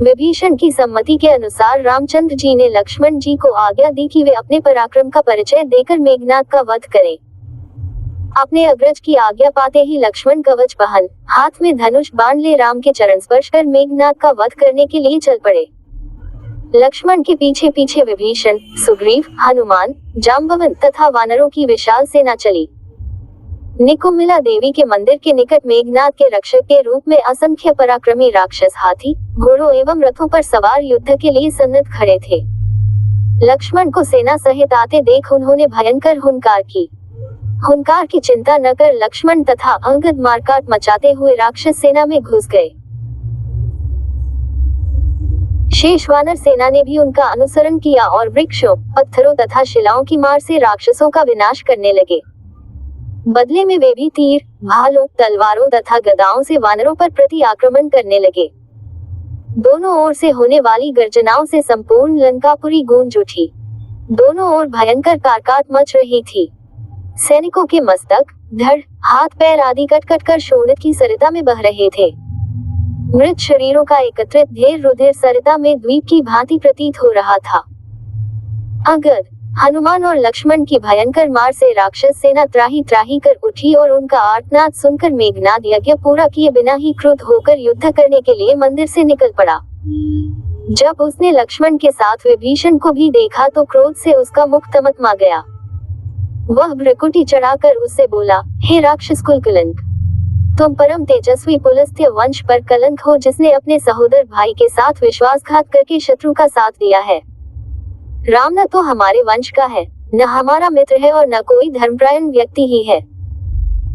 विभीषण की सम्मति के अनुसार रामचंद्र जी ने लक्ष्मण जी को आज्ञा दी कि वे अपने पराक्रम का परिचय देकर मेघनाद का वध करें। अपने अग्रज की आज्ञा पाते ही लक्ष्मण कवच पहन, हाथ में धनुष बाण ले राम के चरण स्पर्श कर मेघनाद का वध करने के लिए चल पड़े। लक्ष्मण के पीछे पीछे विभीषण, सुग्रीव, हनुमान, जाम्बवन तथा वानरों की विशाल सेना चली। निकुम्भिला देवी के मंदिर के निकट मेघनाद के रक्षक के रूप में असंख्य पराक्रमी राक्षस हाथी, घोड़ों एवं रथों पर सवार युद्ध के लिए सन्नद्ध खड़े थे। लक्ष्मण को सेना सहित आते देख उन्होंने भयंकर हुंकार की। हुंकार की चिंता न कर लक्ष्मण तथा अंगद मारकाट मचाते हुए राक्षस सेना में घुस गए। शेष वानर सेना ने भी उनका अनुसरण किया और वृक्षों, पत्थरों तथा शिलाओं की मार से राक्षसों का विनाश करने लगे। बदले में वे भी तीर, भालों, तलवारों तथा गदाओं से वानरों पर प्रति आक्रमण करने लगे। दोनों ओर से होने वाली गर्जनाओं से संपूर्ण लंकापुरी गूंज उठी। दोनों ओर भयंकर कारकाट मच रही थी। सैनिकों के मस्तक, धड़, हाथ पैर आदि कट कट कर शोणित की सरिता में बह रहे थे। मृत शरीरों का एकत्रित ढेर रुधिर सरिता में द्वीप की भांति प्रतीत हो रहा था। अंगद, हनुमान और लक्ष्मण की भयंकर मार से राक्षस सेना त्राही त्राही कर उठी और उनका आर्तनाद सुनकर मेघनाद यज्ञ पूरा किए बिना ही क्रुद्ध होकर युद्ध करने के लिए मंदिर से निकल पड़ा। जब उसने लक्ष्मण के साथ विभीषण को भी देखा तो क्रोध से उसका मुख तमतमा गया। वह भ्रुकुटी चढ़ाकर उससे बोला, हे राक्षस कुल कलंक, तुम परम तेजस्वी पुलस्त्य वंश पर कलंक हो, जिसने अपने सहोदर भाई के साथ विश्वासघात करके शत्रु का साथ दिया है। राम न तो हमारे वंश का है, न हमारा मित्र है और न कोई धर्मपरायण व्यक्ति ही है,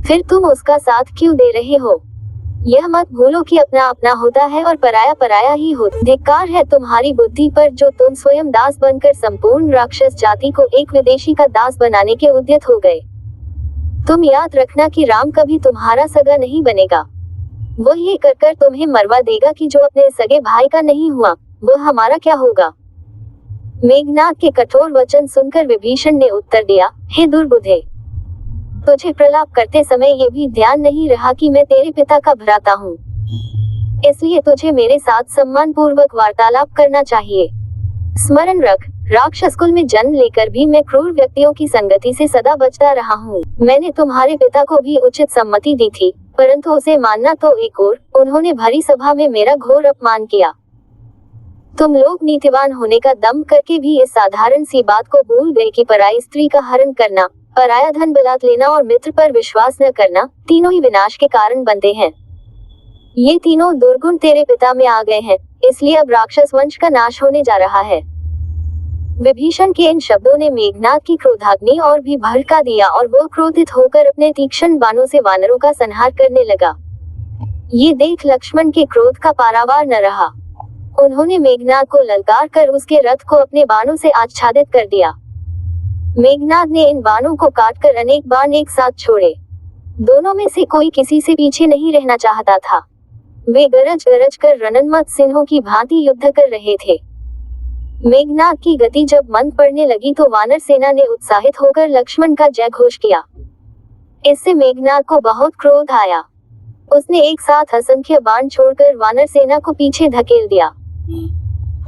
फिर तुम उसका साथ क्यों दे रहे हो? यह मत भूलो कि अपना अपना होता है और पराया पराया ही होता। धिक्कार है तुम्हारी बुद्धि पर, जो तुम स्वयं दास बनकर संपूर्ण राक्षस जाति को एक विदेशी का दास बनाने के उद्यत हो गए। तुम याद रखना कि राम कभी तुम्हारा सगा नहीं बनेगा। वह ये कर कर तुम्हें मरवा देगा कि जो अपने सगे भाई का नहीं हुआ, वह हमारा क्या होगा? मेघनाद के कठोर वचन सुनकर विभीषण ने उत्तर दिया, हे दुर्बुद्धे, तुझे प्रलाप करते समय ये भी ध्यान नहीं रहा कि मैं तेरे पिता का भ्राता हूँ, इसलिए तुझे मेरे साथ सम्मान पूर्वक वार्तालाप करना चाहिए। स्मरण रख, राक्षस कुल में जन्म लेकर भी मैं क्रूर व्यक्तियों की संगति से सदा बचता रहा हूँ। मैंने तुम्हारे पिता को भी उचित सम्मति दी थी, परंतु उसे मानना तो एक और, उन्होंने भरी सभा में मेरा घोर अपमान किया। तुम लोग नीतिवान होने का दम करके भी इस साधारण सी बात को भूल गए कि पराई स्त्री का हरण करना, पराया धन बलात् लेना और मित्र पर विश्वास न करना, तीनों ही विनाश के कारण बनते हैं। ये तीनों दुर्गुण तेरे पिता में आ गए हैं, इसलिए अब राक्षस वंश का नाश होने जा रहा है। विभीषण के इन शब्दों ने मेघनाद की क्रोधाग्नि और भी भड़का दिया और वो क्रोधित होकर अपने तीक्ष्ण बाणों से वानरों का संहार करने लगा। ये देख लक्ष्मण के क्रोध का पारावार न रहा। उन्होंने मेघनाद को ललकार कर उसके रथ को अपने बाणों से आच्छादित कर दिया। मेघनाद ने इन बाणों को काटकर अनेक बाण एक साथ छोड़े। दोनों में से कोई किसी से पीछे नहीं रहना चाहता था। वे गरज गरज कर रणन्मत्त सिंहों की भांति युद्ध कर रहे थे। मेघनाद की गति जब मंद पड़ने लगी तो वानर सेना ने उत्साहित होकर लक्ष्मण का जय घोष किया। इससे मेघनाद को बहुत क्रोध आया। उसने एक साथ असंख्य बाण छोड़कर वानर सेना को पीछे धकेल दिया।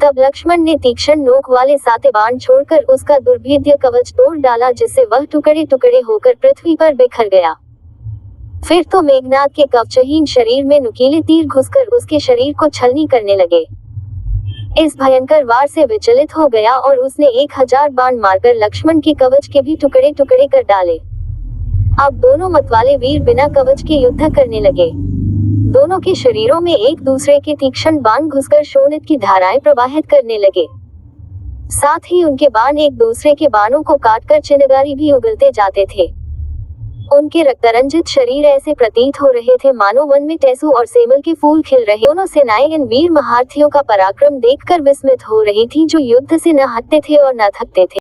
तब लक्ष्मण ने तीक्ष्ण नोक वाले साते बाण छोड़कर उसका दुर्भेद्य कवच तोड़ डाला, जिससे वह टुकड़े टुकड़े होकर पृथ्वी पर बिखर गया। फिर तो मेघनाद के कवचहीन शरीर में नुकीले तीर घुसकर उसके शरीर को छलनी करने लगे। इस भयंकर वार से विचलित हो गया और उसने 1000 बाण मारकर लक्ष्मण के कवच के भी टुकड़े टुकड़े कर डाले। अब दोनों मतवाले वीर बिना कवच के युद्ध करने लगे। दोनों के शरीरों में एक दूसरे के तीक्ष्ण बाण घुसकर शोणित की धाराएं प्रवाहित करने लगे। साथ ही उनके बाण एक दूसरे के बाणों को काटकर चिनगारी भी उगलते जाते थे। उनके रक्तरंजित शरीर ऐसे प्रतीत हो रहे थे मानो वन में टेसू और सेमल के फूल खिल रहे। दोनों सेनाएं इन वीर महारथियों का पराक्रम देखकर विस्मित हो रही थी, जो युद्ध से न हटते थे और न थकते थे।